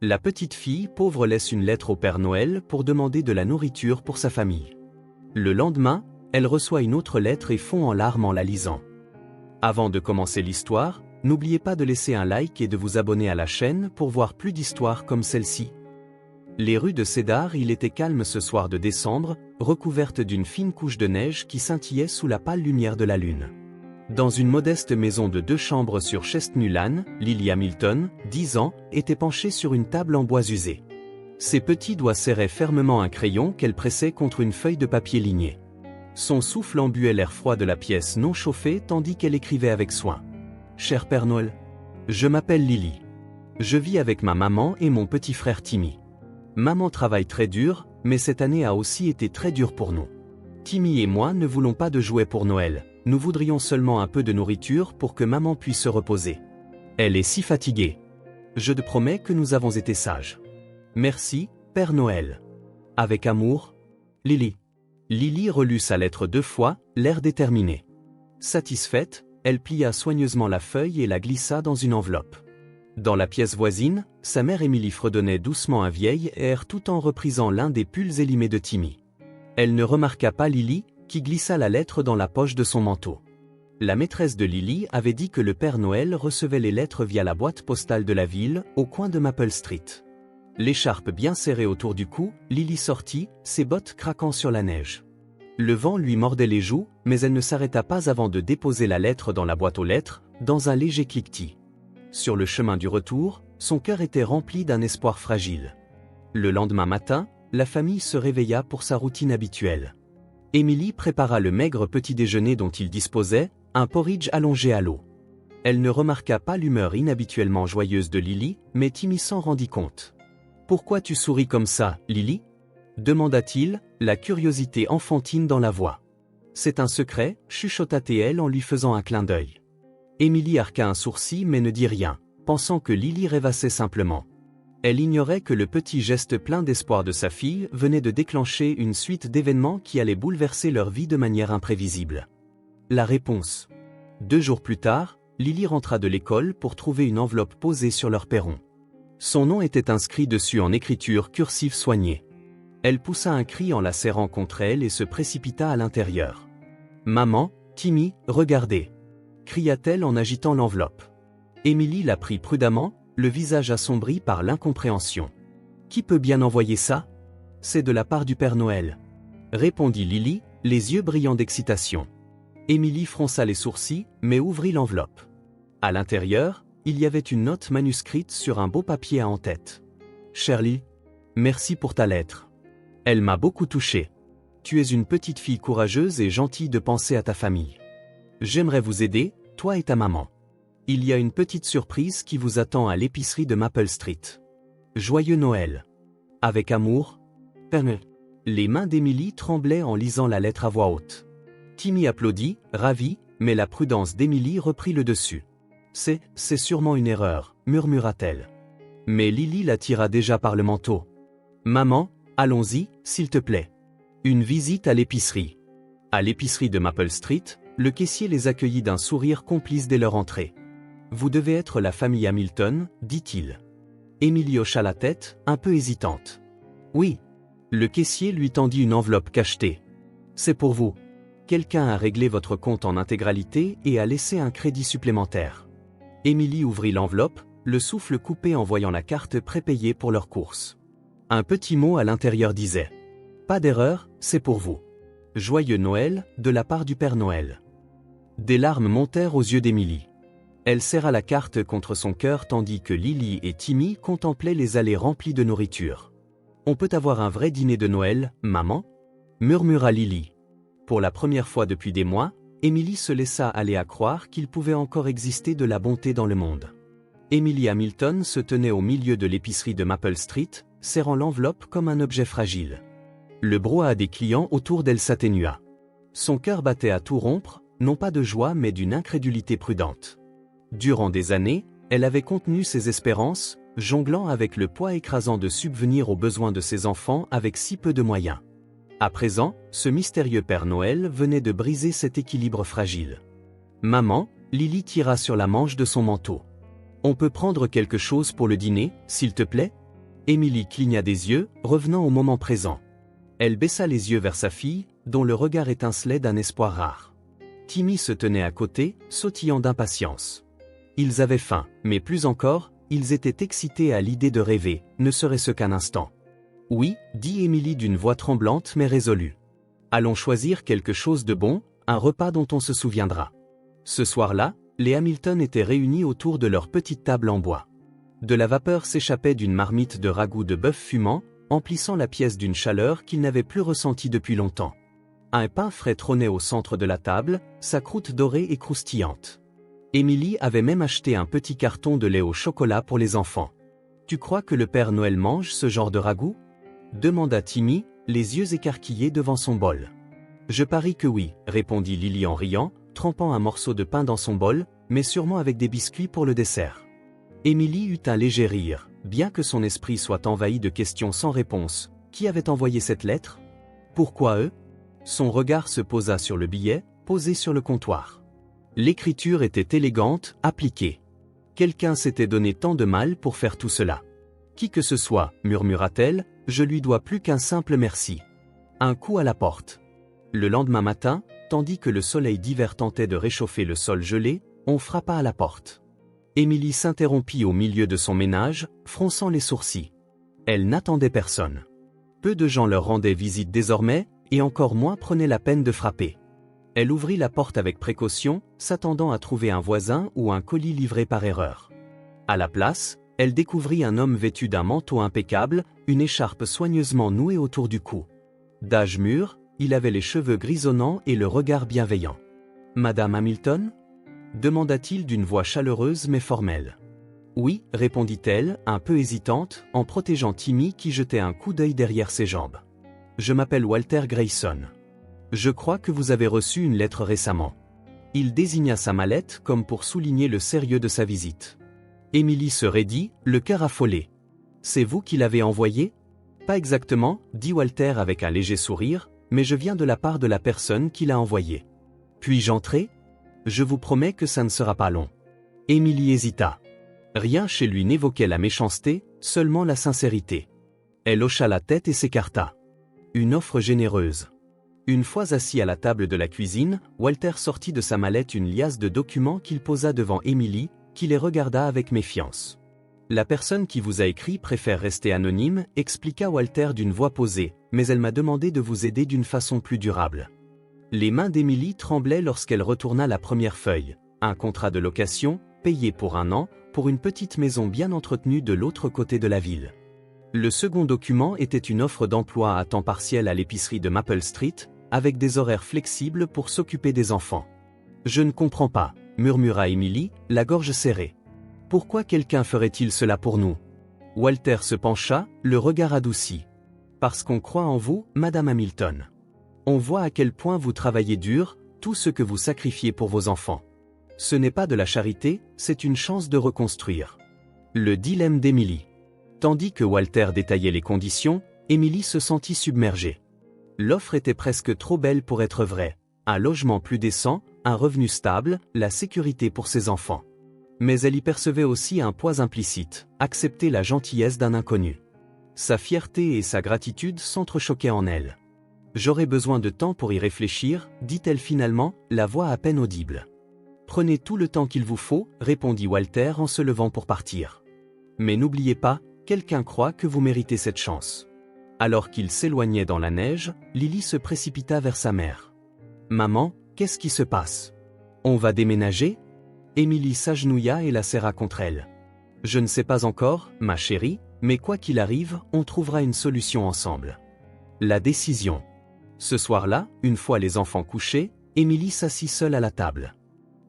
La petite fille pauvre laisse une lettre au Père Noël pour demander de la nourriture pour sa famille. Le lendemain, elle reçoit une autre lettre et fond en larmes en la lisant. Avant de commencer l'histoire, n'oubliez pas de laisser un like et de vous abonner à la chaîne pour voir plus d'histoires comme celle-ci. Les rues de Cedar, il était calme ce soir de décembre, recouverte d'une fine couche de neige qui scintillait sous la pâle lumière de la lune. Dans une modeste maison de 2 chambres sur Chestnut Lane, Lily Hamilton, 10 ans, était penchée sur une table en bois usé. Ses petits doigts serraient fermement un crayon qu'elle pressait contre une feuille de papier ligné. Son souffle embuait l'air froid de la pièce non chauffée tandis qu'elle écrivait avec soin. « Cher Père Noël, je m'appelle Lily. Je vis avec ma maman et mon petit frère Timmy. Maman travaille très dur, mais cette année a aussi été très dure pour nous. Timmy et moi ne voulons pas de jouets pour Noël, nous voudrions seulement un peu de nourriture pour que maman puisse se reposer. Elle est si fatiguée. Je te promets que nous avons été sages. Merci, Père Noël. Avec amour, Lily. » Lily relut sa lettre 2 fois, l'air déterminé. Satisfaite, elle plia soigneusement la feuille et la glissa dans une enveloppe. Dans la pièce voisine, sa mère Émilie fredonnait doucement un vieil air tout en reprisant l'un des pulls élimés de Timmy. Elle ne remarqua pas Lily, qui glissa la lettre dans la poche de son manteau. La maîtresse de Lily avait dit que le Père Noël recevait les lettres via la boîte postale de la ville, au coin de Maple Street. L'écharpe bien serrée autour du cou, Lily sortit, ses bottes craquant sur la neige. Le vent lui mordait les joues, mais elle ne s'arrêta pas avant de déposer la lettre dans la boîte aux lettres, dans un léger cliquetis. Sur le chemin du retour, son cœur était rempli d'un espoir fragile. Le lendemain matin, la famille se réveilla pour sa routine habituelle. Émilie prépara le maigre petit déjeuner dont il disposait, un porridge allongé à l'eau. Elle ne remarqua pas l'humeur inhabituellement joyeuse de Lily, mais Timmy s'en rendit compte. « Pourquoi tu souris comme ça, Lily ?» demanda-t-il, la curiosité enfantine dans la voix. « C'est un secret, chuchota-t-elle en lui faisant un clin d'œil. Émilie arqua un sourcil mais ne dit rien, pensant que Lily rêvassait simplement. Elle ignorait que le petit geste plein d'espoir de sa fille venait de déclencher une suite d'événements qui allaient bouleverser leur vie de manière imprévisible. La réponse. 2 jours plus tard, Lily rentra de l'école pour trouver une enveloppe posée sur leur perron. Son nom était inscrit dessus en écriture cursive soignée. Elle poussa un cri en la serrant contre elle et se précipita à l'intérieur. « Maman, Timmy, regardez !» cria-t-elle en agitant l'enveloppe. Émilie la prit prudemment, le visage assombri par l'incompréhension. « Qui peut bien envoyer ça ? C'est de la part du Père Noël, » répondit Lily, les yeux brillants d'excitation. Émilie fronça les sourcils, mais ouvrit l'enveloppe. À l'intérieur, il y avait une note manuscrite sur un beau papier à en-tête. « Shirley, merci pour ta lettre. Elle m'a beaucoup touché. Tu es une petite fille courageuse et gentille de penser à ta famille. J'aimerais vous aider, toi et ta maman. Il y a une petite surprise qui vous attend à l'épicerie de Maple Street. Joyeux Noël. Avec amour, Père Noël. » Les mains d'Émilie tremblaient en lisant la lettre à voix haute. Timmy applaudit, ravi, mais la prudence d'Émilie reprit le dessus. « C'est sûrement une erreur, » murmura-t-elle. Mais Lily la tira déjà par le manteau. « Maman, allons-y, s'il te plaît. Une visite à l'épicerie. » À l'épicerie de Maple Street, le caissier les accueillit d'un sourire complice dès leur entrée. « Vous devez être la famille Hamilton, dit-il. » Émilie hocha la tête, un peu hésitante. « Oui. » Le caissier lui tendit une enveloppe cachetée. « C'est pour vous. Quelqu'un a réglé votre compte en intégralité et a laissé un crédit supplémentaire. » Émilie ouvrit l'enveloppe, le souffle coupé en voyant la carte prépayée pour leurs courses. Un petit mot à l'intérieur disait « Pas d'erreur, c'est pour vous. Joyeux Noël, de la part du Père Noël. » Des larmes montèrent aux yeux d'Émilie. Elle serra la carte contre son cœur tandis que Lily et Timmy contemplaient les allées remplies de nourriture. « On peut avoir un vrai dîner de Noël, maman ?» murmura Lily. Pour la première fois depuis des mois, Émilie se laissa aller à croire qu'il pouvait encore exister de la bonté dans le monde. Émilie Hamilton se tenait au milieu de l'épicerie de Maple Street, serrant l'enveloppe comme un objet fragile. Le brouhaha des clients autour d'elle s'atténua. Son cœur battait à tout rompre, non pas de joie mais d'une incrédulité prudente. Durant des années, elle avait contenu ses espérances, jonglant avec le poids écrasant de subvenir aux besoins de ses enfants avec si peu de moyens. À présent, ce mystérieux Père Noël venait de briser cet équilibre fragile. « Maman », Lily tira sur la manche de son manteau. « On peut prendre quelque chose pour le dîner, s'il te plaît ?» Émilie cligna des yeux, revenant au moment présent. Elle baissa les yeux vers sa fille, dont le regard étincelait d'un espoir rare. Timmy se tenait à côté, sautillant d'impatience. Ils avaient faim, mais plus encore, ils étaient excités à l'idée de rêver, ne serait-ce qu'un instant. Oui, dit Émilie d'une voix tremblante mais résolue. Allons choisir quelque chose de bon, un repas dont on se souviendra. Ce soir-là, les Hamilton étaient réunis autour de leur petite table en bois. De la vapeur s'échappait d'une marmite de ragoût de bœuf fumant, emplissant la pièce d'une chaleur qu'ils n'avaient plus ressentie depuis longtemps. Un pain frais trônait au centre de la table, sa croûte dorée et croustillante. Émilie avait même acheté un petit carton de lait au chocolat pour les enfants. « Tu crois que le Père Noël mange ce genre de ragoût ?» demanda Timmy, les yeux écarquillés devant son bol. « Je parie que oui, répondit Lily en riant, trempant un morceau de pain dans son bol, mais sûrement avec des biscuits pour le dessert. Émilie eut un léger rire, bien que son esprit soit envahi de questions sans réponse. Qui avait envoyé cette lettre? Pourquoi eux? Son regard se posa sur le billet, posé sur le comptoir. L'écriture était élégante, appliquée. Quelqu'un s'était donné tant de mal pour faire tout cela. Qui que ce soit, murmura-t-elle, je lui dois plus qu'un simple merci. Un coup à la porte. Le lendemain matin, tandis que le soleil d'hiver tentait de réchauffer le sol gelé, on frappa à la porte. Émilie s'interrompit au milieu de son ménage, fronçant les sourcils. Elle n'attendait personne. Peu de gens leur rendaient visite désormais, et encore moins prenaient la peine de frapper. Elle ouvrit la porte avec précaution, s'attendant à trouver un voisin ou un colis livré par erreur. À la place, elle découvrit un homme vêtu d'un manteau impeccable, une écharpe soigneusement nouée autour du cou. D'âge mûr, il avait les cheveux grisonnants et le regard bienveillant. « Madame Hamilton ?» demanda-t-il d'une voix chaleureuse mais formelle. « Oui, répondit-elle, un peu hésitante, en protégeant Timmy qui jetait un coup d'œil derrière ses jambes. « Je m'appelle Walter Grayson. Je crois que vous avez reçu une lettre récemment. » Il désigna sa mallette comme pour souligner le sérieux de sa visite. Émilie se raidit, le cœur affolé. « C'est vous qui l'avez envoyée ? » « Pas exactement, dit Walter avec un léger sourire, mais je viens de la part de la personne qui l'a envoyée. Puis-je entrer ? Je vous promets que ça ne sera pas long. Émilie hésita. Rien chez lui n'évoquait la méchanceté, seulement la sincérité. Elle hocha la tête et s'écarta. Une offre généreuse. Une fois assis à la table de la cuisine, Walter sortit de sa mallette une liasse de documents qu'il posa devant Émilie, qui les regarda avec méfiance. La personne qui vous a écrit préfère rester anonyme, expliqua Walter d'une voix posée, mais elle m'a demandé de vous aider d'une façon plus durable. Les mains d'Émilie tremblaient lorsqu'elle retourna la première feuille, un contrat de location, payé pour 1 an, pour une petite maison bien entretenue de l'autre côté de la ville. Le second document était une offre d'emploi à temps partiel à l'épicerie de Maple Street, avec des horaires flexibles pour s'occuper des enfants. Je ne comprends pas, murmura Émilie, la gorge serrée. Pourquoi quelqu'un ferait-il cela pour nous? Walter se pencha, le regard adouci. Parce qu'on croit en vous, Madame Hamilton. On voit à quel point vous travaillez dur, tout ce que vous sacrifiez pour vos enfants. Ce n'est pas de la charité, c'est une chance de reconstruire. Le dilemme d'Émilie. Tandis que Walter détaillait les conditions, Émilie se sentit submergée. L'offre était presque trop belle pour être vraie. Un logement plus décent, un revenu stable, la sécurité pour ses enfants. Mais elle y percevait aussi un poids implicite, accepter la gentillesse d'un inconnu. Sa fierté et sa gratitude s'entrechoquaient en elle. « J'aurai besoin de temps pour y réfléchir, dit-elle finalement, la voix à peine audible. « Prenez tout le temps qu'il vous faut, répondit Walter en se levant pour partir. Mais n'oubliez pas, quelqu'un croit que vous méritez cette chance. » Alors qu'il s'éloignait dans la neige, Lily se précipita vers sa mère. « Maman, qu'est-ce qui se passe? On va déménager ?» Émilie s'agenouilla et la serra contre elle. « Je ne sais pas encore, ma chérie, mais quoi qu'il arrive, on trouvera une solution ensemble. » La décision. Ce soir-là, une fois les enfants couchés, Émilie s'assit seule à la table.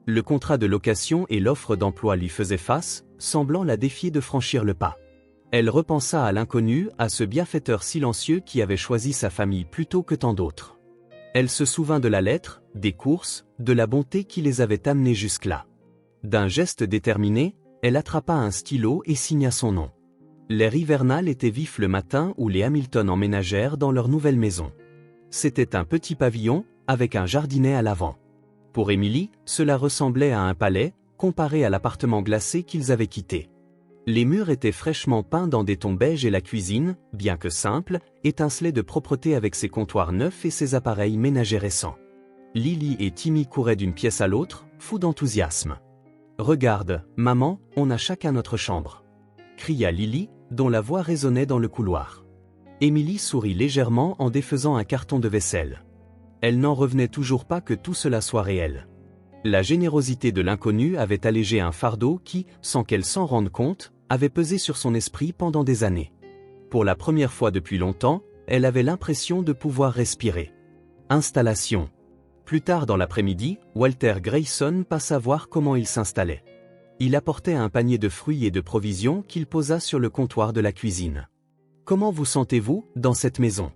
Le contrat de location et l'offre d'emploi lui faisaient face, semblant la défier de franchir le pas. Elle repensa à l'inconnu, à ce bienfaiteur silencieux qui avait choisi sa famille plutôt que tant d'autres. Elle se souvint de la lettre, des courses, de la bonté qui les avait amenés jusque-là. D'un geste déterminé, elle attrapa un stylo et signa son nom. L'air hivernal était vif le matin où les Hamilton emménagèrent dans leur nouvelle maison. C'était un petit pavillon, avec un jardinet à l'avant. Pour Émilie, cela ressemblait à un palais, comparé à l'appartement glacé qu'ils avaient quitté. Les murs étaient fraîchement peints dans des tons beiges et la cuisine, bien que simple, étincelait de propreté avec ses comptoirs neufs et ses appareils ménagers récents. Lily et Timmy couraient d'une pièce à l'autre, fous d'enthousiasme. « Regarde, maman, on a chacun notre chambre !» cria Lily, dont la voix résonnait dans le couloir. Emily sourit légèrement en défaisant un carton de vaisselle. Elle n'en revenait toujours pas que tout cela soit réel. La générosité de l'inconnu avait allégé un fardeau qui, sans qu'elle s'en rende compte, avait pesé sur son esprit pendant des années. Pour la première fois depuis longtemps, elle avait l'impression de pouvoir respirer. Installation. Plus tard dans l'après-midi, Walter Grayson passa voir comment il s'installait. Il apportait un panier de fruits et de provisions qu'il posa sur le comptoir de la cuisine. « Comment vous sentez-vous dans cette maison ?»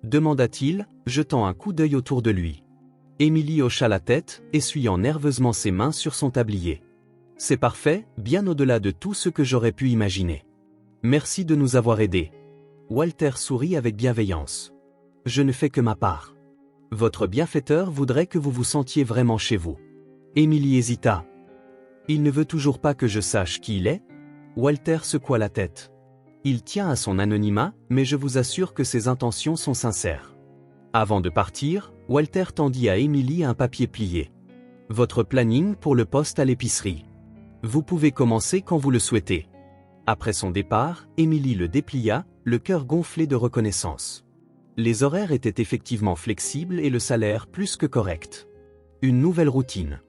demanda-t-il, jetant un coup d'œil autour de lui. Emily hocha la tête, essuyant nerveusement ses mains sur son tablier. « C'est parfait, bien au-delà de tout ce que j'aurais pu imaginer. Merci de nous avoir aidés. » Walter sourit avec bienveillance. « Je ne fais que ma part. Votre bienfaiteur voudrait que vous vous sentiez vraiment chez vous. » Emily hésita. « Il ne veut toujours pas que je sache qui il est ?» Walter secoua la tête. « Il tient à son anonymat, mais je vous assure que ses intentions sont sincères. » Avant de partir, Walter tendit à Emily un papier plié. « Votre planning pour le poste à l'épicerie. Vous pouvez commencer quand vous le souhaitez. » Après son départ, Emily le déplia, le cœur gonflé de reconnaissance. Les horaires étaient effectivement flexibles et le salaire plus que correct. Une nouvelle routine.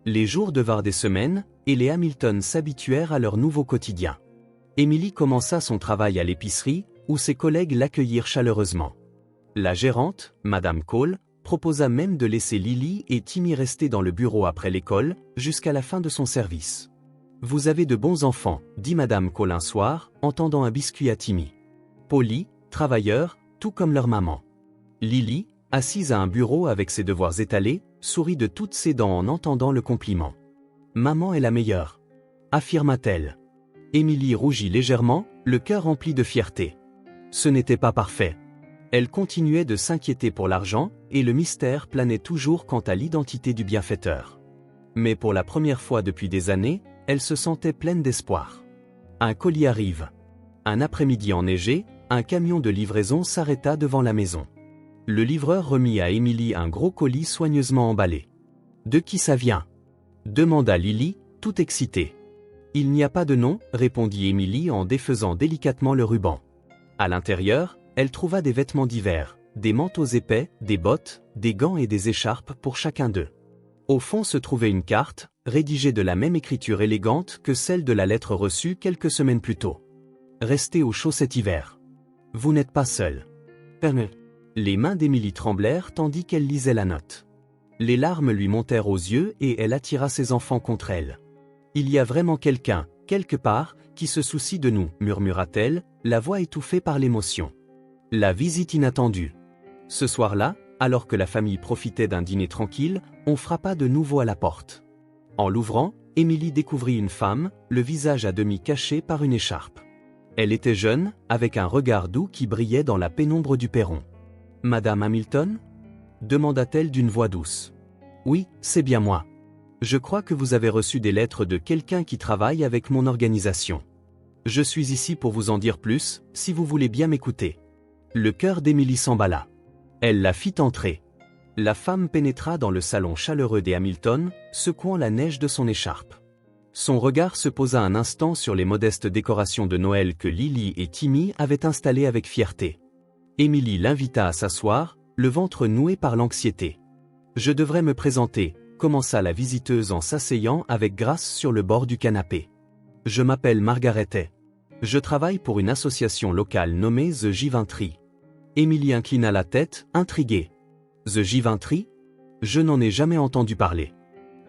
Les jours devinrent des semaines, et les Hamilton s'habituèrent à leur nouveau quotidien. Emily commença son travail à l'épicerie, où ses collègues l'accueillirent chaleureusement. La gérante, Madame Cole, proposa même de laisser Lily et Timmy rester dans le bureau après l'école, jusqu'à la fin de son service. « Vous avez de bons enfants, » dit Madame Cole un soir, en tendant un biscuit à Timmy. Polis, travailleurs, tout comme leur maman. Lily, assise à un bureau avec ses devoirs étalés, sourit de toutes ses dents en entendant le compliment. « Maman est la meilleure », affirma-t-elle. Emily rougit légèrement, le cœur rempli de fierté. Ce n'était pas parfait. Elle continuait de s'inquiéter pour l'argent, et le mystère planait toujours quant à l'identité du bienfaiteur. Mais pour la première fois depuis des années, elle se sentait pleine d'espoir. Un colis arrive. Un après-midi enneigé, un camion de livraison s'arrêta devant la maison. Le livreur remit à Emily un gros colis soigneusement emballé. « De qui ça vient ?» demanda Lily, tout excitée. « Il n'y a pas de nom, » répondit Emily en défaisant délicatement le ruban. À l'intérieur, elle trouva des vêtements divers, des manteaux épais, des bottes, des gants et des écharpes pour chacun d'eux. Au fond se trouvait une carte, rédigée de la même écriture élégante que celle de la lettre reçue quelques semaines plus tôt. « Restez au chaud cet hiver. Vous n'êtes pas seul. » Les mains d'Emily tremblèrent tandis qu'elle lisait la note. Les larmes lui montèrent aux yeux et elle attira ses enfants contre elle. « Il y a vraiment quelqu'un, quelque part, qui se soucie de nous, » murmura-t-elle, la voix étouffée par l'émotion. La visite inattendue. Ce soir-là, alors que la famille profitait d'un dîner tranquille, on frappa de nouveau à la porte. En l'ouvrant, Emily découvrit une femme, le visage à demi caché par une écharpe. Elle était jeune, avec un regard doux qui brillait dans la pénombre du perron. « Madame Hamilton » demanda-t-elle d'une voix douce. « Oui, c'est bien moi. Je crois que vous avez reçu des lettres de quelqu'un qui travaille avec mon organisation. Je suis ici pour vous en dire plus, si vous voulez bien m'écouter. » Le cœur d'Emily s'emballa. Elle la fit entrer. La femme pénétra dans le salon chaleureux des Hamilton, secouant la neige de son écharpe. Son regard se posa un instant sur les modestes décorations de Noël que Lily et Timmy avaient installées avec fierté. Emily l'invita à s'asseoir, le ventre noué par l'anxiété. « Je devrais me présenter », commença la visiteuse en s'asseyant avec grâce sur le bord du canapé. « Je m'appelle Margaret Hay. Je travaille pour une association locale nommée The Giventry. » Emily inclina la tête, intriguée. « The Giventry ? Je n'en ai jamais entendu parler. »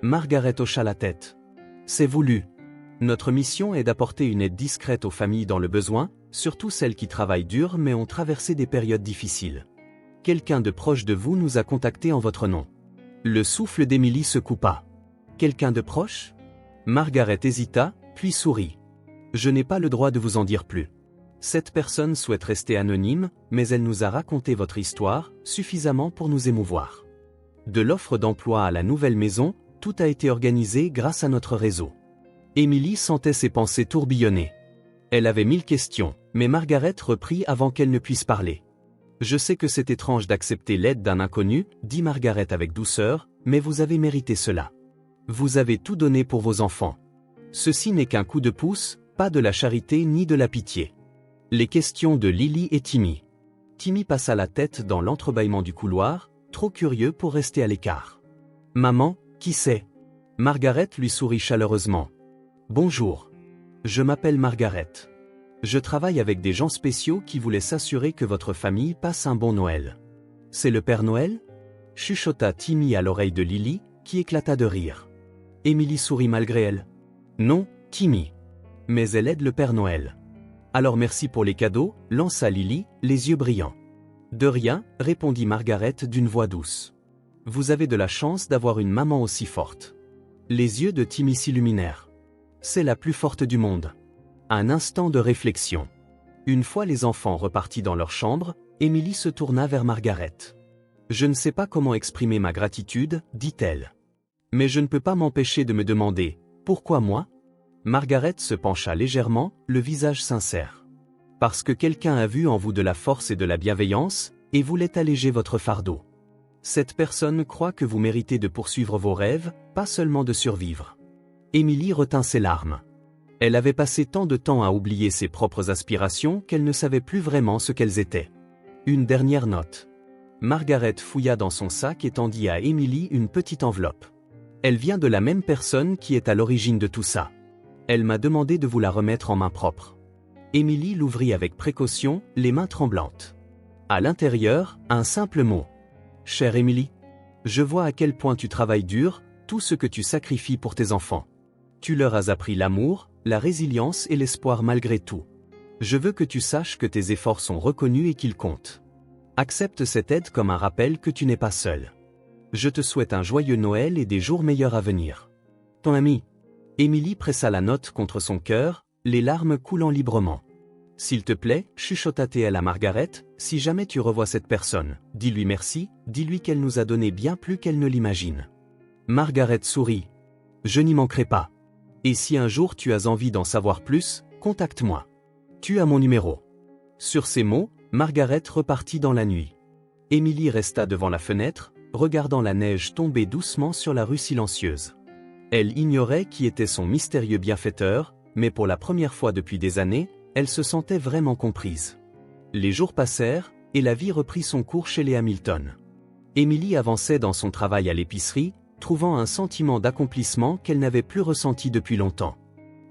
Margaret hocha la tête. « C'est voulu. Notre mission est d'apporter une aide discrète aux familles dans le besoin, surtout celles qui travaillent dur mais ont traversé des périodes difficiles. Quelqu'un de proche de vous nous a contacté en votre nom. » Le souffle d'Emily se coupa. « Quelqu'un de proche ?» Margaret hésita, puis sourit. « Je n'ai pas le droit de vous en dire plus. Cette personne souhaite rester anonyme, mais elle nous a raconté votre histoire, suffisamment pour nous émouvoir. De l'offre d'emploi à la nouvelle maison, tout a été organisé grâce à notre réseau. » Emily sentait ses pensées tourbillonner. Elle avait 1000 questions, mais Margaret reprit avant qu'elle ne puisse parler. Je sais que c'est étrange d'accepter l'aide d'un inconnu, dit Margaret avec douceur, mais vous avez mérité cela. Vous avez tout donné pour vos enfants. Ceci n'est qu'un coup de pouce, pas de la charité ni de la pitié. Les questions de Lily et Timmy. Timmy passa la tête dans l'entrebâillement du couloir, trop curieux pour rester à l'écart. Maman, qui c'est? Margaret lui sourit chaleureusement. Bonjour. Je m'appelle Margaret. Je travaille avec des gens spéciaux qui voulaient s'assurer que votre famille passe un bon Noël. C'est le Père Noël? Chuchota Timmy à l'oreille de Lily, qui éclata de rire. Emily sourit malgré elle. Non, Timmy. Mais elle aide le Père Noël. Alors merci pour les cadeaux, lança Lily, les yeux brillants. De rien, répondit Margaret d'une voix douce. Vous avez de la chance d'avoir une maman aussi forte. Les yeux de Timmy s'illuminèrent. C'est la plus forte du monde. Un instant de réflexion. Une fois les enfants repartis dans leur chambre, Emily se tourna vers Margaret. Je ne sais pas comment exprimer ma gratitude, dit-elle. Mais je ne peux pas m'empêcher de me demander, pourquoi moi? Margaret se pencha légèrement, le visage sincère. Parce que quelqu'un a vu en vous de la force et de la bienveillance, et voulait alléger votre fardeau. Cette personne croit que vous méritez de poursuivre vos rêves, pas seulement de survivre. Emily retint ses larmes. Elle avait passé tant de temps à oublier ses propres aspirations qu'elle ne savait plus vraiment ce qu'elles étaient. Une dernière note. Margaret fouilla dans son sac et tendit à Emily une petite enveloppe. Elle vient de la même personne qui est à l'origine de tout ça. Elle m'a demandé de vous la remettre en main propre. Emily l'ouvrit avec précaution, les mains tremblantes. À l'intérieur, un simple mot. Chère Emily, je vois à quel point tu travailles dur, tout ce que tu sacrifies pour tes enfants. Tu leur as appris l'amour, la résilience et l'espoir malgré tout. Je veux que tu saches que tes efforts sont reconnus et qu'ils comptent. Accepte cette aide comme un rappel que tu n'es pas seul. Je te souhaite un joyeux Noël et des jours meilleurs à venir. Ton ami. Emily pressa la note contre son cœur, les larmes coulant librement. S'il te plaît, chuchota-t-elle à Margaret, si jamais tu revois cette personne, dis-lui merci, dis-lui qu'elle nous a donné bien plus qu'elle ne l'imagine. Margaret sourit. Je n'y manquerai pas. Et si un jour tu as envie d'en savoir plus, contacte-moi. Tu as mon numéro. Sur ces mots, Margaret repartit dans la nuit. Emily resta devant la fenêtre, regardant la neige tomber doucement sur la rue silencieuse. Elle ignorait qui était son mystérieux bienfaiteur, mais pour la première fois depuis des années, elle se sentait vraiment comprise. Les jours passèrent, et la vie reprit son cours chez les Hamilton. Emily avançait dans son travail à l'épicerie, trouvant un sentiment d'accomplissement qu'elle n'avait plus ressenti depuis longtemps.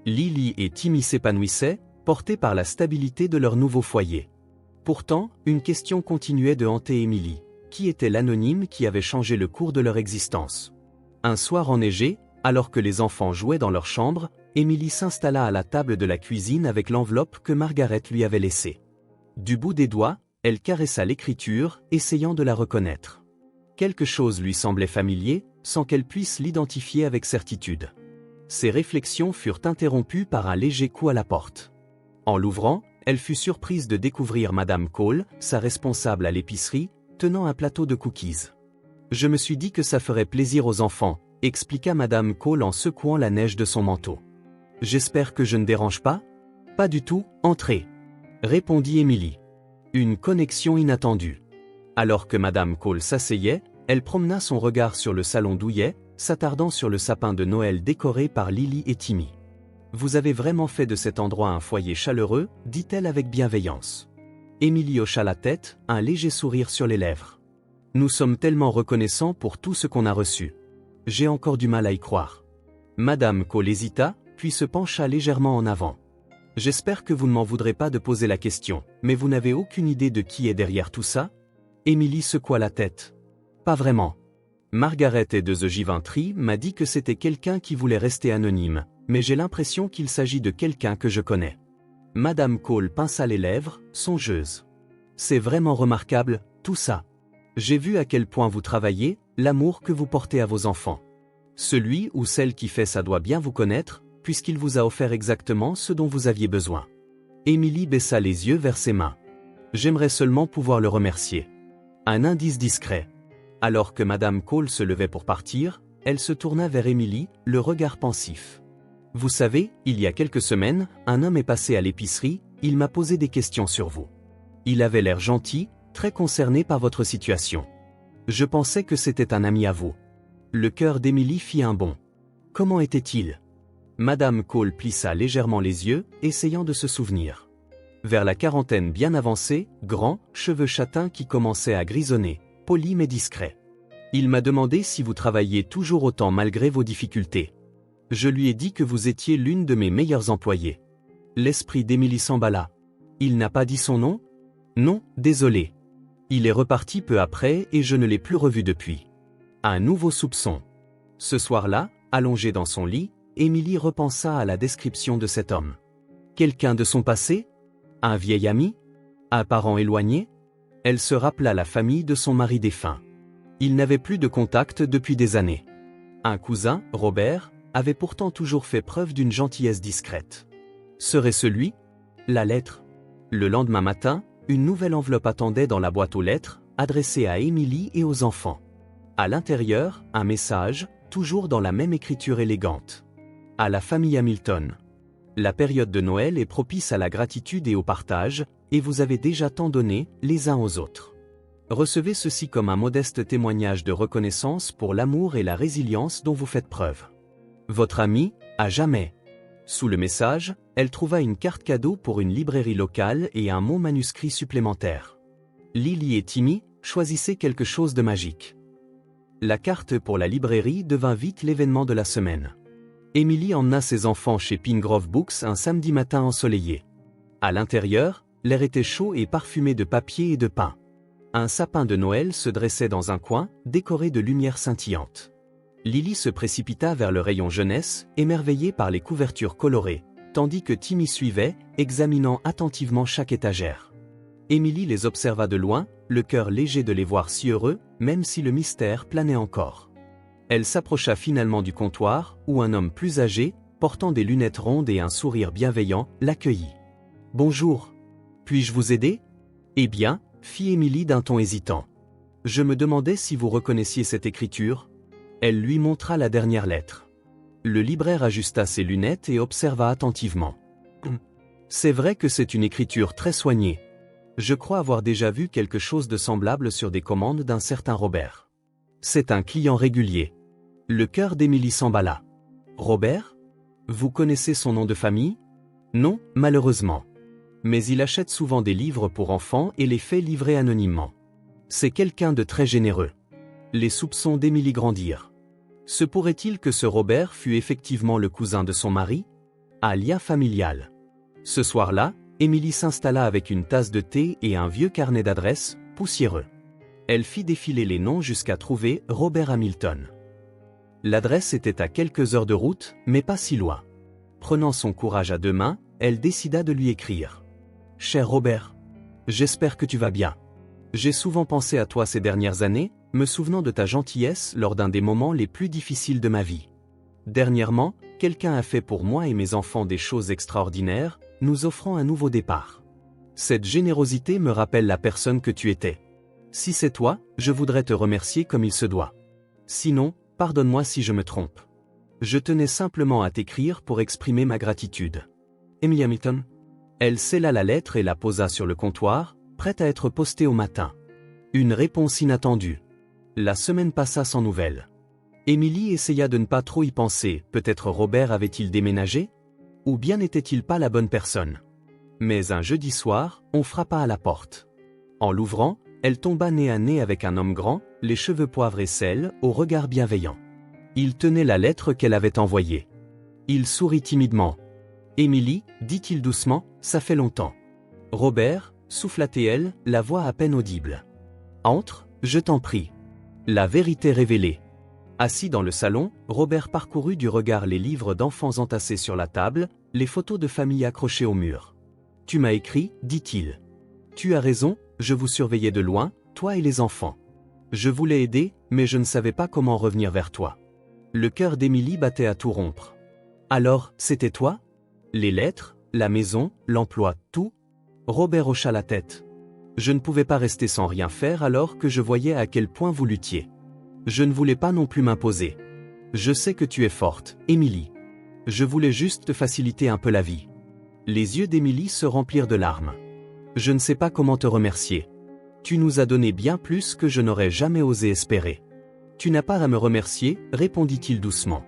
Lily et Timmy s'épanouissaient, portés par la stabilité de leur nouveau foyer. Pourtant, une question continuait de hanter Emily. Qui était l'anonyme qui avait changé le cours de leur existence? Un soir enneigé, alors que les enfants jouaient dans leur chambre, Emily s'installa à la table de la cuisine avec l'enveloppe que Margaret lui avait laissée. Du bout des doigts, elle caressa l'écriture, essayant de la reconnaître. Quelque chose lui semblait familier, sans qu'elle puisse l'identifier avec certitude. Ses réflexions furent interrompues par un léger coup à la porte. En l'ouvrant, elle fut surprise de découvrir Madame Cole, sa responsable à l'épicerie, tenant un plateau de cookies. « Je me suis dit que ça ferait plaisir aux enfants », expliqua Madame Cole en secouant la neige de son manteau. « J'espère que je ne dérange pas ?»« Pas du tout, entrez », répondit Emily. Une connexion inattendue. Alors que Madame Cole s'asseyait, elle promena son regard sur le salon douillet, s'attardant sur le sapin de Noël décoré par Lily et Timmy. « Vous avez vraiment fait de cet endroit un foyer chaleureux », dit-elle avec bienveillance. Emily hocha la tête, un léger sourire sur les lèvres. « Nous sommes tellement reconnaissants pour tout ce qu'on a reçu. J'ai encore du mal à y croire. » Madame Cole hésita, puis se pencha légèrement en avant. « J'espère que vous ne m'en voudrez pas de poser la question, mais vous n'avez aucune idée de qui est derrière tout ça ?» Emily secoua la tête. « Pas vraiment. Margaret et de The Giventry m'a dit que c'était quelqu'un qui voulait rester anonyme, mais j'ai l'impression qu'il s'agit de quelqu'un que je connais. » Madame Cole pinça les lèvres, songeuse. « C'est vraiment remarquable, tout ça. J'ai vu à quel point vous travaillez, l'amour que vous portez à vos enfants. Celui ou celle qui fait ça doit bien vous connaître, puisqu'il vous a offert exactement ce dont vous aviez besoin. » Emily baissa les yeux vers ses mains. « J'aimerais seulement pouvoir le remercier. » Un indice discret. Alors que Madame Cole se levait pour partir, elle se tourna vers Emily, le regard pensif. « Vous savez, il y a quelques semaines, un homme est passé à l'épicerie, il m'a posé des questions sur vous. Il avait l'air gentil, très concerné par votre situation. Je pensais que c'était un ami à vous. Le cœur d'Émilie fit un bond. Comment était-il? Madame Cole plissa légèrement les yeux, essayant de se souvenir. Vers la quarantaine bien avancée, grand, cheveux châtains qui commençaient à grisonner, poli mais discret. Il m'a demandé si vous travailliez toujours autant malgré vos difficultés. Je lui ai dit que vous étiez l'une de mes meilleures employées. L'esprit d'Émilie s'emballa. Il n'a pas dit son nom? Non, désolé. Il est reparti peu après et je ne l'ai plus revu depuis. Un nouveau soupçon. Ce soir-là, allongée dans son lit, Émilie repensa à la description de cet homme. Quelqu'un de son passé? Un vieil ami? Un parent éloigné? Elle se rappela la famille de son mari défunt. Ils n'avaient plus de contact depuis des années. Un cousin, Robert, avait pourtant toujours fait preuve d'une gentillesse discrète. Serait-ce lui? La lettre. Le lendemain matin, une nouvelle enveloppe attendait dans la boîte aux lettres, adressée à Émilie et aux enfants. À l'intérieur, un message, toujours dans la même écriture élégante. À la famille Hamilton. La période de Noël est propice à la gratitude et au partage, et vous avez déjà tant donné, les uns aux autres. Recevez ceci comme un modeste témoignage de reconnaissance pour l'amour et la résilience dont vous faites preuve. Votre ami, à jamais. Sous le message, elle trouva une carte cadeau pour une librairie locale et un mot manuscrit supplémentaire. Lily et Timmy, choisissez quelque chose de magique. La carte pour la librairie devint vite l'événement de la semaine. Émilie emmena ses enfants chez Pingrove Books un samedi matin ensoleillé. À l'intérieur, l'air était chaud et parfumé de papier et de pain. Un sapin de Noël se dressait dans un coin, décoré de lumières scintillantes. Lily se précipita vers le rayon jeunesse, émerveillée par les couvertures colorées, tandis que Timmy suivait, examinant attentivement chaque étagère. Émilie les observa de loin, le cœur léger de les voir si heureux, même si le mystère planait encore. Elle s'approcha finalement du comptoir, où un homme plus âgé, portant des lunettes rondes et un sourire bienveillant, l'accueillit. « Bonjour. Puis-je vous aider ?» « Eh bien, » fit Émilie d'un ton hésitant. « Je me demandais si vous reconnaissiez cette écriture. » Elle lui montra la dernière lettre. Le libraire ajusta ses lunettes et observa attentivement. « C'est vrai que c'est une écriture très soignée. Je crois avoir déjà vu quelque chose de semblable sur des commandes d'un certain Robert. C'est un client régulier. » Le cœur d'Émilie s'emballa. « Robert? Vous connaissez son nom de famille? » « Non, malheureusement. Mais il achète souvent des livres pour enfants et les fait livrer anonymement. C'est quelqu'un de très généreux. » Les soupçons d'Émilie grandirent. Se pourrait-il que ce Robert fût effectivement le cousin de son mari? Un lien familial. Ce soir-là, Émilie s'installa avec une tasse de thé et un vieux carnet d'adresses, poussiéreux. Elle fit défiler les noms jusqu'à trouver Robert Hamilton. L'adresse était à quelques heures de route, mais pas si loin. Prenant son courage à deux mains, elle décida de lui écrire. « Cher Robert, j'espère que tu vas bien. J'ai souvent pensé à toi ces dernières années, me souvenant de ta gentillesse lors d'un des moments les plus difficiles de ma vie. Dernièrement, quelqu'un a fait pour moi et mes enfants des choses extraordinaires, nous offrant un nouveau départ. Cette générosité me rappelle la personne que tu étais. Si c'est toi, je voudrais te remercier comme il se doit. Sinon, pardonne-moi si je me trompe. Je tenais simplement à t'écrire pour exprimer ma gratitude. Émilie Hamilton. » Elle scella la lettre et la posa sur le comptoir, prête à être postée au matin. Une réponse inattendue. La semaine passa sans nouvelles. Émilie essaya de ne pas trop y penser, peut-être Robert avait-il déménagé? Ou bien n'était-il pas la bonne personne? Mais un jeudi soir, on frappa à la porte. En l'ouvrant, elle tomba nez à nez avec un homme grand, les cheveux poivre et sel, au regard bienveillant. Il tenait la lettre qu'elle avait envoyée. Il sourit timidement. « Émilie, dit-il doucement, ça fait longtemps. » « Robert, » souffla-t-elle, la voix à peine audible. « Entre, je t'en prie. » La vérité révélée. Assis dans le salon, Robert parcourut du regard les livres d'enfants entassés sur la table, les photos de famille accrochées au mur. « Tu m'as écrit, dit-il. Tu as raison, je vous surveillais de loin, toi et les enfants. Je voulais aider, mais je ne savais pas comment revenir vers toi. » Le cœur d'Émilie battait à tout rompre. « Alors, c'était toi? Les lettres, la maison, l'emploi, tout ?» Robert hocha la tête. « Je ne pouvais pas rester sans rien faire alors que je voyais à quel point vous luttiez. Je ne voulais pas non plus m'imposer. Je sais que tu es forte, Émilie. Je voulais juste te faciliter un peu la vie. Les yeux d'Émilie se remplirent de larmes. Je ne sais pas comment te remercier. Tu nous as donné bien plus que je n'aurais jamais osé espérer. Tu n'as pas à me remercier, répondit-il doucement.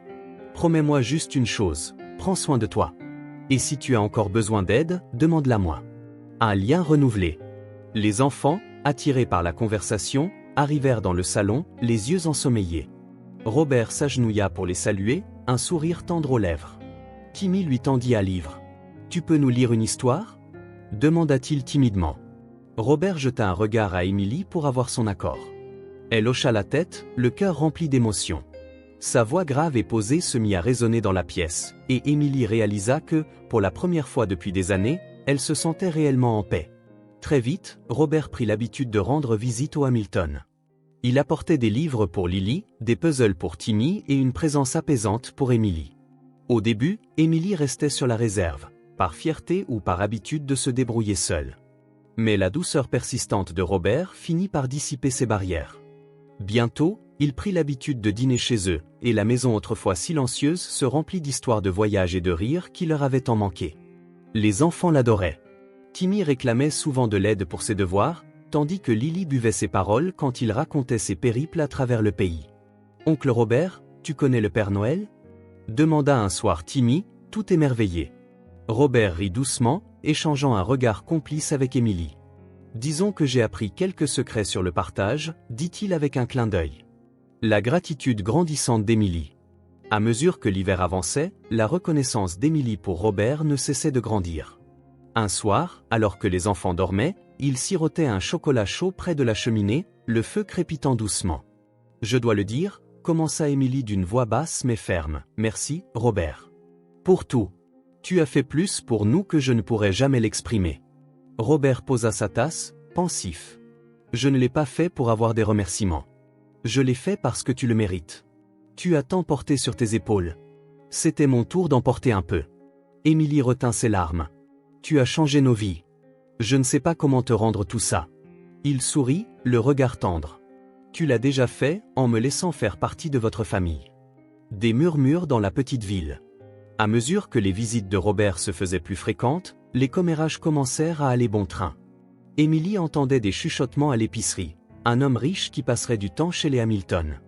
Promets-moi juste une chose, prends soin de toi. Et si tu as encore besoin d'aide, demande-la-moi. Un lien renouvelé. Les enfants, attirés par la conversation, arrivèrent dans le salon, les yeux ensommeillés. Robert s'agenouilla pour les saluer, un sourire tendre aux lèvres. Timmy lui tendit un livre. « Tu peux nous lire une histoire ?» demanda-t-il timidement. Robert jeta un regard à Émilie pour avoir son accord. Elle hocha la tête, le cœur rempli d'émotion. Sa voix grave et posée se mit à résonner dans la pièce, et Émilie réalisa que, pour la première fois depuis des années, elle se sentait réellement en paix. Très vite, Robert prit l'habitude de rendre visite au Hamilton. Il apportait des livres pour Lily, des puzzles pour Timmy et une présence apaisante pour Émilie. Au début, Émilie restait sur la réserve, par fierté ou par habitude de se débrouiller seule. Mais la douceur persistante de Robert finit par dissiper ses barrières. Bientôt, il prit l'habitude de dîner chez eux, et la maison autrefois silencieuse se remplit d'histoires de voyage et de rires qui leur avaient tant manqué. Les enfants l'adoraient. Timmy réclamait souvent de l'aide pour ses devoirs, tandis que Lily buvait ses paroles quand il racontait ses périples à travers le pays. « Oncle Robert, tu connais le Père Noël ?» demanda un soir Timmy, tout émerveillé. Robert rit doucement, échangeant un regard complice avec Émilie. « Disons que j'ai appris quelques secrets sur le partage, dit-il avec un clin d'œil. La gratitude grandissante d'Émilie. À mesure que l'hiver avançait, la reconnaissance d'Émilie pour Robert ne cessait de grandir. Un soir, alors que les enfants dormaient, il sirotait un chocolat chaud près de la cheminée, le feu crépitant doucement. « Je dois le dire, » commença Émilie d'une voix basse mais ferme, « merci, Robert. Pour tout. Tu as fait plus pour nous que je ne pourrais jamais l'exprimer. » Robert posa sa tasse, pensif. « Je ne l'ai pas fait pour avoir des remerciements. Je l'ai fait parce que tu le mérites. Tu as tant porté sur tes épaules. C'était mon tour d'en porter un peu. » Émilie retint ses larmes. « Tu as changé nos vies. Je ne sais pas comment te rendre tout ça. » Il sourit, le regard tendre. « Tu l'as déjà fait, en me laissant faire partie de votre famille. » Des murmures dans la petite ville. À mesure que les visites de Robert se faisaient plus fréquentes, les commérages commencèrent à aller bon train. Émilie entendait des chuchotements à l'épicerie, un homme riche qui passerait du temps chez les Hamilton.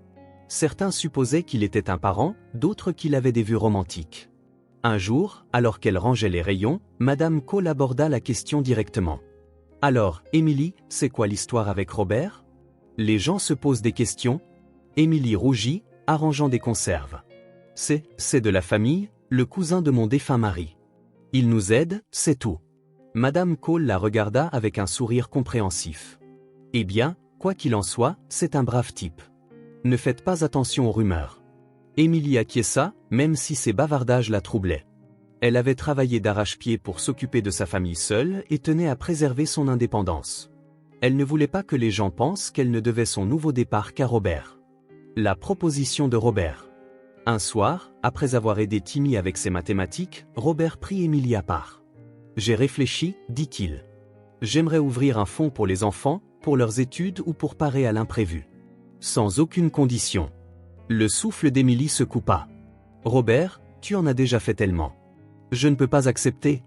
Certains supposaient qu'il était un parent, d'autres qu'il avait des vues romantiques. Un jour, alors qu'elle rangeait les rayons, Madame Cole aborda la question directement. « Alors, Émilie, c'est quoi l'histoire avec Robert ? Les gens se posent des questions. » Émilie rougit, arrangeant des conserves. « C'est de la famille, le cousin de mon défunt mari. Il nous aide, c'est tout. » Madame Cole la regarda avec un sourire compréhensif. « Eh bien, quoi qu'il en soit, c'est un brave type. Ne faites pas attention aux rumeurs. » Émilie acquiesça, même si ses bavardages la troublaient. Elle avait travaillé d'arrache-pied pour s'occuper de sa famille seule et tenait à préserver son indépendance. Elle ne voulait pas que les gens pensent qu'elle ne devait son nouveau départ qu'à Robert. La proposition de Robert. Un soir, après avoir aidé Timmy avec ses mathématiques, Robert prit Émilie à part. « J'ai réfléchi, dit-il. J'aimerais ouvrir un fonds pour les enfants, pour leurs études ou pour parer à l'imprévu. Sans aucune condition. » Le souffle d'Émilie se coupa. « Robert, tu en as déjà fait tellement. Je ne peux pas accepter. »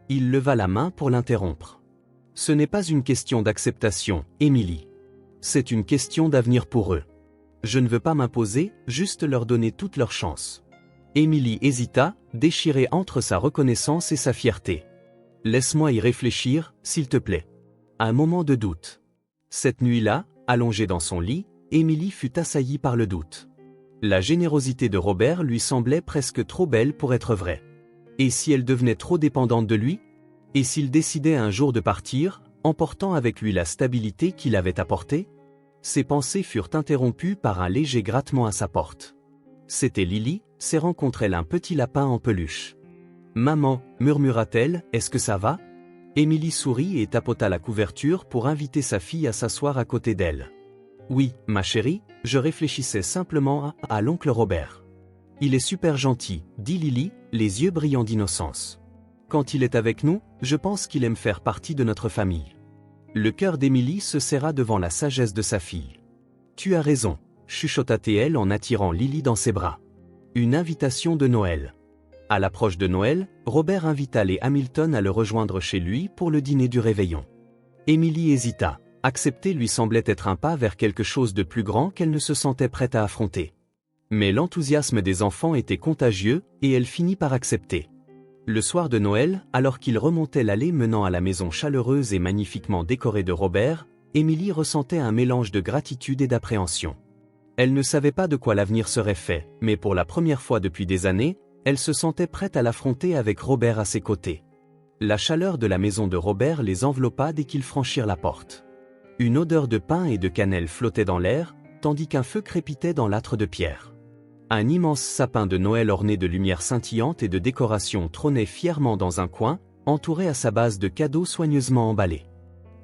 Il leva la main pour l'interrompre. « Ce n'est pas une question d'acceptation, Émilie. C'est une question d'avenir pour eux. Je ne veux pas m'imposer, juste leur donner toute leur chance. » Émilie hésita, déchirée entre sa reconnaissance et sa fierté. « Laisse-moi y réfléchir, s'il te plaît. » Un moment de doute. Cette nuit-là, allongée dans son lit, Émilie fut assaillie par le doute. La générosité de Robert lui semblait presque trop belle pour être vraie. Et si elle devenait trop dépendante de lui ? Et s'il décidait un jour de partir, emportant avec lui la stabilité qu'il avait apportée ? Ses pensées furent interrompues par un léger grattement à sa porte. C'était Lily, serrant contre elle un petit lapin en peluche. « Maman, » murmura-t-elle, « est-ce que ça va ?» Émilie sourit et tapota la couverture pour inviter sa fille à s'asseoir à côté d'elle. « Oui, ma chérie, je réfléchissais simplement à l'oncle Robert. Il est super gentil, » dit Lily, les yeux brillants d'innocence. « Quand il est avec nous, je pense qu'il aime faire partie de notre famille. » Le cœur d'Émilie se serra devant la sagesse de sa fille. « Tu as raison, » chuchota-t-elle en attirant Lily dans ses bras. « Une invitation de Noël. À l'approche de Noël, Robert invita les Hamilton à le rejoindre chez lui pour le dîner du réveillon. Émilie hésita. Accepter lui semblait être un pas vers quelque chose de plus grand qu'elle ne se sentait prête à affronter. Mais l'enthousiasme des enfants était contagieux et elle finit par accepter. Le soir de Noël, alors qu'il remontait l'allée menant à la maison chaleureuse et magnifiquement décorée de Robert, Émilie ressentait un mélange de gratitude et d'appréhension. Elle ne savait pas de quoi l'avenir serait fait, mais pour la première fois depuis des années, elle se sentait prête à l'affronter avec Robert à ses côtés. La chaleur de la maison de Robert les enveloppa dès qu'ils franchirent la porte. Une odeur de pain et de cannelle flottait dans l'air, tandis qu'un feu crépitait dans l'âtre de pierre. Un immense sapin de Noël orné de lumières scintillantes et de décorations trônait fièrement dans un coin, entouré à sa base de cadeaux soigneusement emballés.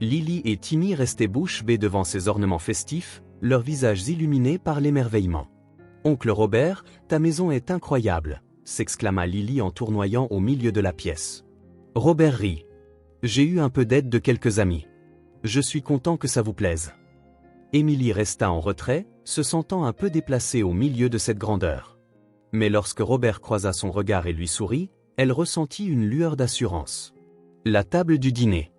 Lily et Timmy restaient bouche bée devant ces ornements festifs, leurs visages illuminés par l'émerveillement. « Oncle Robert, ta maison est incroyable !» s'exclama Lily en tournoyant au milieu de la pièce. Robert rit. « J'ai eu un peu d'aide de quelques amis. Je suis content que ça vous plaise. » Émilie resta en retrait, se sentant un peu déplacée au milieu de cette grandeur. Mais lorsque Robert croisa son regard et lui sourit, elle ressentit une lueur d'assurance. La table du dîner.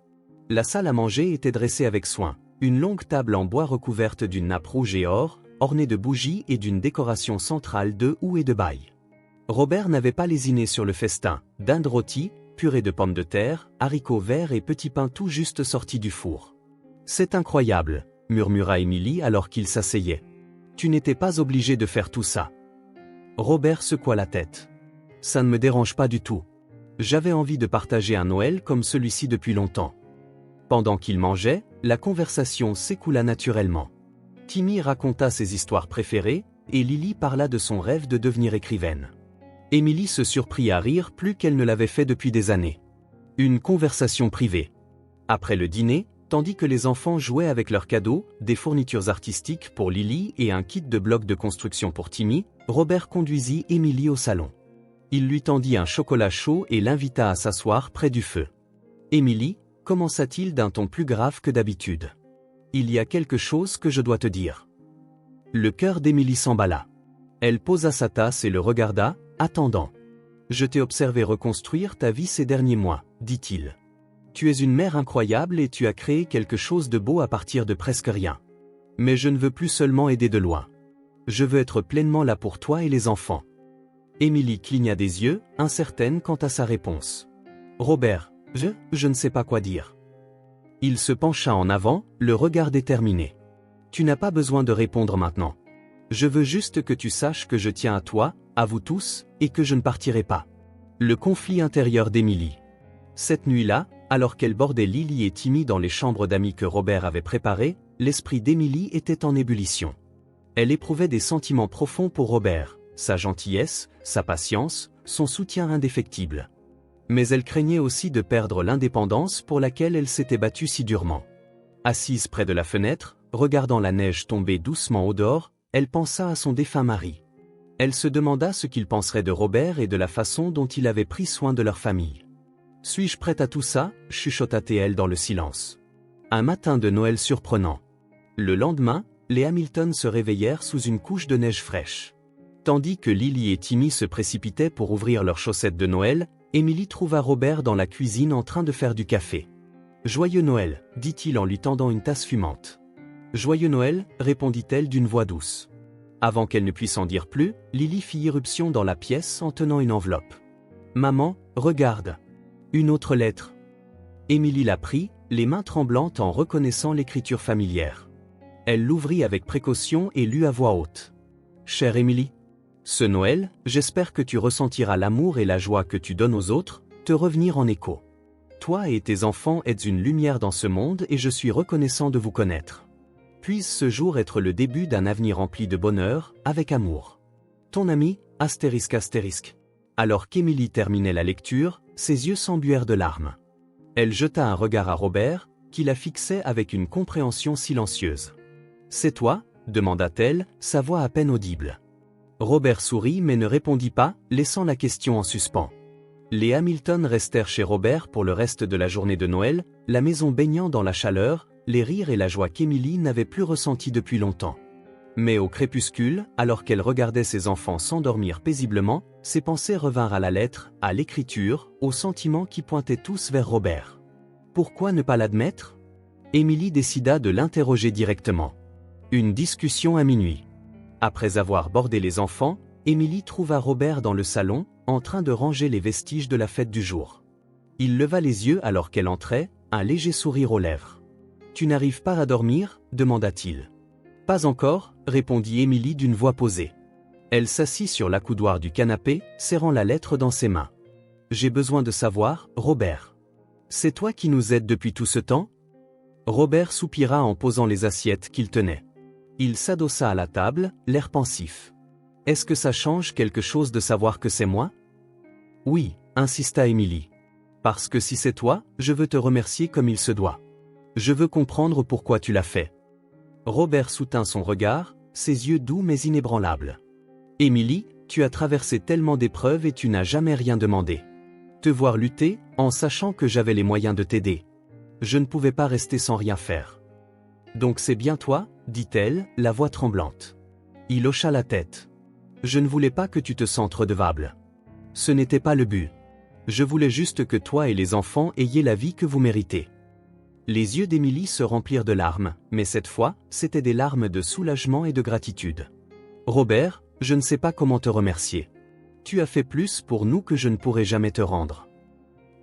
La salle à manger était dressée avec soin, une longue table en bois recouverte d'une nappe rouge et or, ornée de bougies et d'une décoration centrale de houx et de bail. Robert n'avait pas lésiné sur le festin, dinde rôtie, purée de pommes de terre, haricots verts et petits pains tout juste sortis du four. « C'est incroyable !» murmura Émilie alors qu'il s'asseyait. « Tu n'étais pas obligé de faire tout ça. » Robert secoua la tête. « Ça ne me dérange pas du tout. J'avais envie de partager un Noël comme celui-ci depuis longtemps. » Pendant qu'il mangeait, la conversation s'écoula naturellement. Timmy raconta ses histoires préférées, et Lily parla de son rêve de devenir écrivaine. Émilie se surprit à rire plus qu'elle ne l'avait fait depuis des années. Une conversation privée. Après le dîner, tandis que les enfants jouaient avec leurs cadeaux, des fournitures artistiques pour Lily et un kit de blocs de construction pour Timmy, Robert conduisit Émilie au salon. Il lui tendit un chocolat chaud et l'invita à s'asseoir près du feu. « Émilie, commença-t-il d'un ton plus grave que d'habitude. « Il y a quelque chose que je dois te dire. » Le cœur d'Émilie s'emballa. Elle posa sa tasse et le regarda, attendant. « Je t'ai observé reconstruire ta vie ces derniers mois, dit-il. Tu es une mère incroyable et tu as créé quelque chose de beau à partir de presque rien. Mais je ne veux plus seulement aider de loin. Je veux être pleinement là pour toi et les enfants. » Émilie cligna des yeux, incertaine quant à sa réponse. « Robert, je ne sais pas quoi dire. » Il se pencha en avant, le regard déterminé. « Tu n'as pas besoin de répondre maintenant. Je veux juste que tu saches que je tiens à toi, à vous tous, et que je ne partirai pas. » Le conflit intérieur d'Émilie. Cette nuit-là, alors qu'elle bordait Lily et Timmy dans les chambres d'amis que Robert avait préparées, l'esprit d'Émilie était en ébullition. Elle éprouvait des sentiments profonds pour Robert, sa gentillesse, sa patience, son soutien indéfectible. Mais elle craignait aussi de perdre l'indépendance pour laquelle elle s'était battue si durement. Assise près de la fenêtre, regardant la neige tomber doucement au dehors, elle pensa à son défunt mari. Elle se demanda ce qu'il penserait de Robert et de la façon dont il avait pris soin de leur famille. « Suis-je prête à tout ça ?» chuchota-t-elle dans le silence. Un matin de Noël surprenant. Le lendemain, les Hamilton se réveillèrent sous une couche de neige fraîche. Tandis que Lily et Timmy se précipitaient pour ouvrir leurs chaussettes de Noël, Émilie trouva Robert dans la cuisine en train de faire du café. « Joyeux Noël !» dit-il en lui tendant une tasse fumante. « Joyeux Noël !» répondit-elle d'une voix douce. Avant qu'elle ne puisse en dire plus, Lily fit irruption dans la pièce en tenant une enveloppe. « Maman, regarde !» Une autre lettre. Émilie la prit, les mains tremblantes en reconnaissant l'écriture familière. Elle l'ouvrit avec précaution et lut à voix haute. « Chère Émilie, ce Noël, j'espère que tu ressentiras l'amour et la joie que tu donnes aux autres, te revenir en écho. Toi et tes enfants êtes une lumière dans ce monde et je suis reconnaissant de vous connaître. Puisse ce jour être le début d'un avenir rempli de bonheur, avec amour. Ton ami, ****. Alors qu'Émilie terminait la lecture, ses yeux s'embuèrent de larmes. Elle jeta un regard à Robert, qui la fixait avec une compréhension silencieuse. « C'est toi ?» demanda-t-elle, sa voix à peine audible. Robert sourit mais ne répondit pas, laissant la question en suspens. Les Hamilton restèrent chez Robert pour le reste de la journée de Noël, la maison baignant dans la chaleur, les rires et la joie qu'Émilie n'avait plus ressentis depuis longtemps. Mais au crépuscule, alors qu'elle regardait ses enfants s'endormir paisiblement, ses pensées revinrent à la lettre, à l'écriture, aux sentiments qui pointaient tous vers Robert. Pourquoi ne pas l'admettre? Émilie décida de l'interroger directement. Une discussion à minuit. Après avoir bordé les enfants, Émilie trouva Robert dans le salon, en train de ranger les vestiges de la fête du jour. Il leva les yeux alors qu'elle entrait, un léger sourire aux lèvres. « Tu n'arrives pas à dormir ?» demanda-t-il. « Pas encore » répondit Émilie d'une voix posée. Elle s'assit sur l'accoudoir du canapé, serrant la lettre dans ses mains. « J'ai besoin de savoir, Robert. C'est toi qui nous aides depuis tout ce temps ?» Robert soupira en posant les assiettes qu'il tenait. Il s'adossa à la table, l'air pensif. « Est-ce que ça change quelque chose de savoir que c'est moi ?» « Oui » insista Émilie. « Parce que si c'est toi, je veux te remercier comme il se doit. Je veux comprendre pourquoi tu l'as fait. » Robert soutint son regard, ses yeux doux mais inébranlables. « Émilie, tu as traversé tellement d'épreuves et tu n'as jamais rien demandé. Te voir lutter, en sachant que j'avais les moyens de t'aider. Je ne pouvais pas rester sans rien faire. Donc c'est bien toi, dit-elle, la voix tremblante. Il hocha la tête. Je ne voulais pas que tu te sentes redevable. Ce n'était pas le but. Je voulais juste que toi et les enfants ayez la vie que vous méritez. » Les yeux d'Émilie se remplirent de larmes, mais cette fois, c'étaient des larmes de soulagement et de gratitude. « Robert, je ne sais pas comment te remercier. Tu as fait plus pour nous que je ne pourrai jamais te rendre. »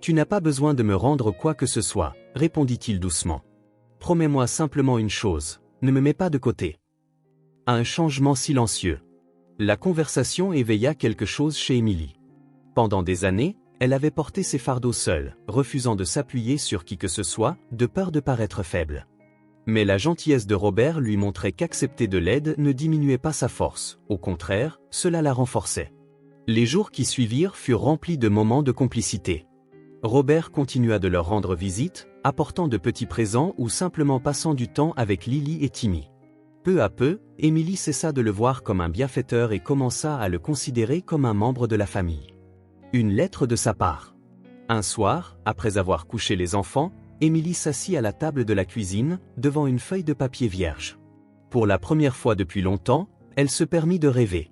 « Tu n'as pas besoin de me rendre quoi que ce soit, » répondit-il doucement. « Promets-moi simplement une chose, ne me mets pas de côté. » Un changement silencieux. La conversation éveilla quelque chose chez Émilie. Pendant des années, elle avait porté ses fardeaux seule, refusant de s'appuyer sur qui que ce soit, de peur de paraître faible. Mais la gentillesse de Robert lui montrait qu'accepter de l'aide ne diminuait pas sa force, au contraire, cela la renforçait. Les jours qui suivirent furent remplis de moments de complicité. Robert continua de leur rendre visite, apportant de petits présents ou simplement passant du temps avec Lily et Timmy. Peu à peu, Émilie cessa de le voir comme un bienfaiteur et commença à le considérer comme un membre de la famille. Une lettre de sa part. Un soir, après avoir couché les enfants, Émilie s'assit à la table de la cuisine, devant une feuille de papier vierge. Pour la première fois depuis longtemps, elle se permit de rêver.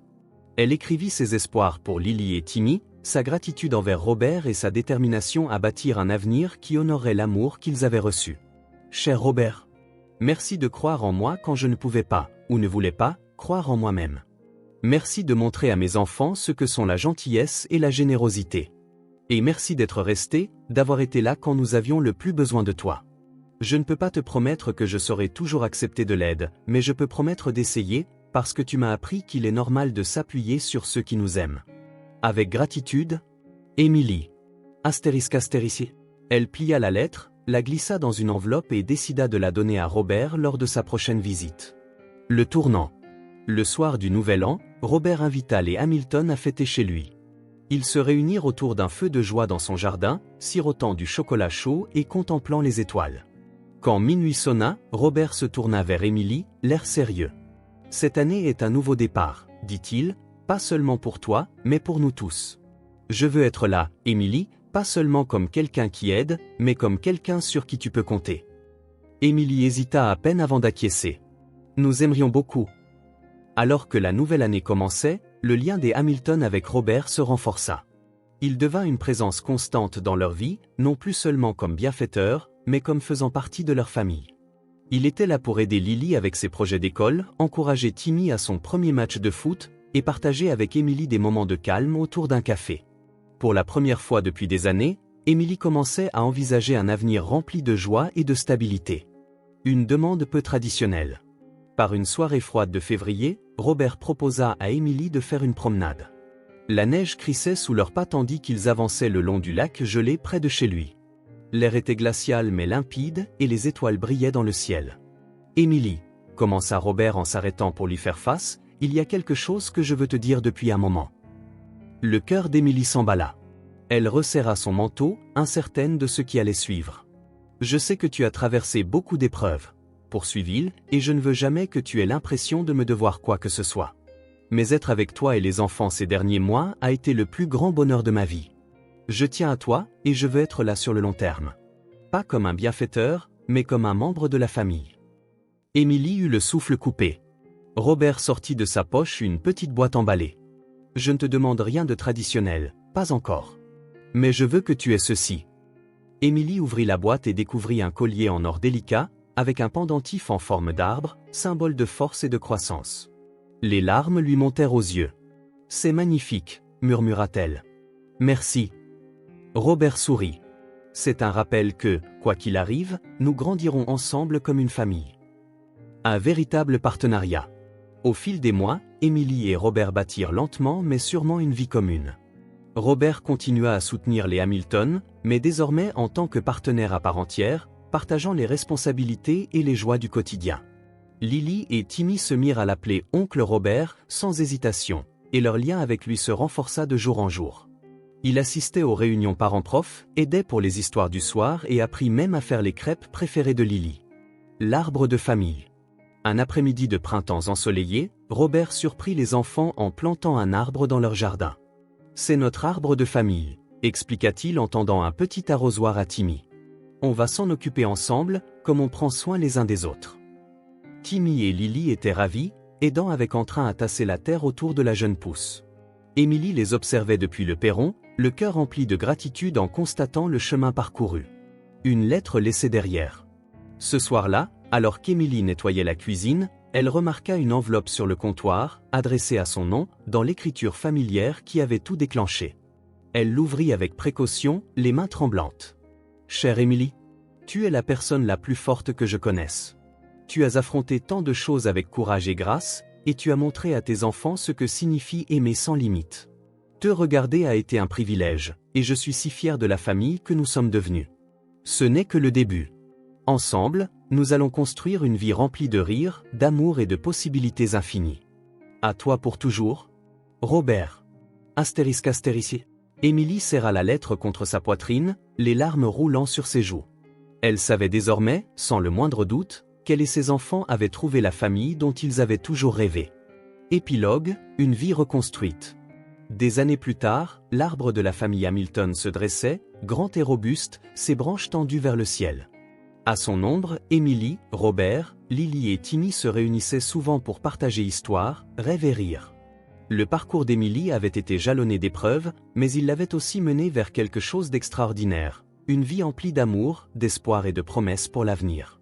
Elle écrivit ses espoirs pour Lily et Timmy, sa gratitude envers Robert et sa détermination à bâtir un avenir qui honorerait l'amour qu'ils avaient reçu. Cher Robert, merci de croire en moi quand je ne pouvais pas, ou ne voulais pas, croire en moi-même. Merci de montrer à mes enfants ce que sont la gentillesse et la générosité. Et merci d'être resté, d'avoir été là quand nous avions le plus besoin de toi. Je ne peux pas te promettre que je saurai toujours accepter de l'aide, mais je peux promettre d'essayer, parce que tu m'as appris qu'il est normal de s'appuyer sur ceux qui nous aiment. Avec gratitude, Émilie. ***. Elle plia la lettre, la glissa dans une enveloppe et décida de la donner à Robert lors de sa prochaine visite. Le tournant. Le soir du Nouvel An, Robert invita les Hamilton à fêter chez lui. Ils se réunirent autour d'un feu de joie dans son jardin, sirotant du chocolat chaud et contemplant les étoiles. Quand minuit sonna, Robert se tourna vers Émilie, l'air sérieux. « Cette année est un nouveau départ, » dit-il, « pas seulement pour toi, mais pour nous tous. Je veux être là, Émilie, pas seulement comme quelqu'un qui aide, mais comme quelqu'un sur qui tu peux compter. » Émilie hésita à peine avant d'acquiescer. « Nous aimerions beaucoup. » Alors que la nouvelle année commençait, le lien des Hamilton avec Robert se renforça. Il devint une présence constante dans leur vie, non plus seulement comme bienfaiteur, mais comme faisant partie de leur famille. Il était là pour aider Lily avec ses projets d'école, encourager Timmy à son premier match de foot, et partager avec Émilie des moments de calme autour d'un café. Pour la première fois depuis des années, Émilie commençait à envisager un avenir rempli de joie et de stabilité. Une demande peu traditionnelle. Par une soirée froide de février, Robert proposa à Émilie de faire une promenade. La neige crissait sous leurs pas tandis qu'ils avançaient le long du lac gelé près de chez lui. L'air était glacial mais limpide et les étoiles brillaient dans le ciel. « Émilie, » commença Robert en s'arrêtant pour lui faire face, « il y a quelque chose que je veux te dire depuis un moment. » Le cœur d'Émilie s'emballa. Elle resserra son manteau, incertaine de ce qui allait suivre. « Je sais que tu as traversé beaucoup d'épreuves, » poursuivit-il, « et je ne veux jamais que tu aies l'impression de me devoir quoi que ce soit. Mais être avec toi et les enfants ces derniers mois a été le plus grand bonheur de ma vie. Je tiens à toi, et je veux être là sur le long terme. Pas comme un bienfaiteur, mais comme un membre de la famille. » Émilie eut le souffle coupé. Robert sortit de sa poche une petite boîte emballée. Je ne te demande rien de traditionnel, pas encore. Mais je veux que tu aies ceci. Émilie ouvrit la boîte et découvrit un collier en or délicat, avec un pendentif en forme d'arbre, symbole de force et de croissance. Les larmes lui montèrent aux yeux. C'est magnifique, murmura-t-elle. Merci. Robert sourit. C'est un rappel que, quoi qu'il arrive, nous grandirons ensemble comme une famille. Un véritable partenariat. Au fil des mois, Émilie et Robert bâtirent lentement mais sûrement une vie commune. Robert continua à soutenir les Hamilton, mais désormais en tant que partenaire à part entière, partageant les responsabilités et les joies du quotidien. Lily et Timmy se mirent à l'appeler Oncle Robert, sans hésitation, et leur lien avec lui se renforça de jour en jour. Il assistait aux réunions parents-profs, aidait pour les histoires du soir et apprit même à faire les crêpes préférées de Lily. L'arbre de famille. Un après-midi de printemps ensoleillé, Robert surprit les enfants en plantant un arbre dans leur jardin. « C'est notre arbre de famille », expliqua-t-il en tendant un petit arrosoir à Timmy. « On va s'en occuper ensemble, comme on prend soin les uns des autres. » Timmy et Lily étaient ravis, aidant avec entrain à tasser la terre autour de la jeune pousse. Émilie les observait depuis le perron, le cœur rempli de gratitude en constatant le chemin parcouru. Une lettre laissée derrière. Ce soir-là, alors qu'Émilie nettoyait la cuisine, elle remarqua une enveloppe sur le comptoir, adressée à son nom, dans l'écriture familière qui avait tout déclenché. Elle l'ouvrit avec précaution, les mains tremblantes. « Chère Émilie, tu es la personne la plus forte que je connaisse. Tu as affronté tant de choses avec courage et grâce, et tu as montré à tes enfants ce que signifie aimer sans limite. Te regarder a été un privilège, et je suis si fier de la famille que nous sommes devenus. Ce n'est que le début. Ensemble, nous allons construire une vie remplie de rires, d'amour et de possibilités infinies. À toi pour toujours. Robert. Astérisque astérisque. Émilie serra la lettre contre sa poitrine, les larmes roulant sur ses joues. Elle savait désormais, sans le moindre doute, qu'elle et ses enfants avaient trouvé la famille dont ils avaient toujours rêvé. Épilogue, une vie reconstruite. Des années plus tard, l'arbre de la famille Hamilton se dressait, grand et robuste, ses branches tendues vers le ciel. À son ombre, Émilie, Robert, Lily et Timmy se réunissaient souvent pour partager histoire, rêve et rire. Le parcours d'Émilie avait été jalonné d'épreuves, mais il l'avait aussi menée vers quelque chose d'extraordinaire, une vie emplie d'amour, d'espoir et de promesses pour l'avenir.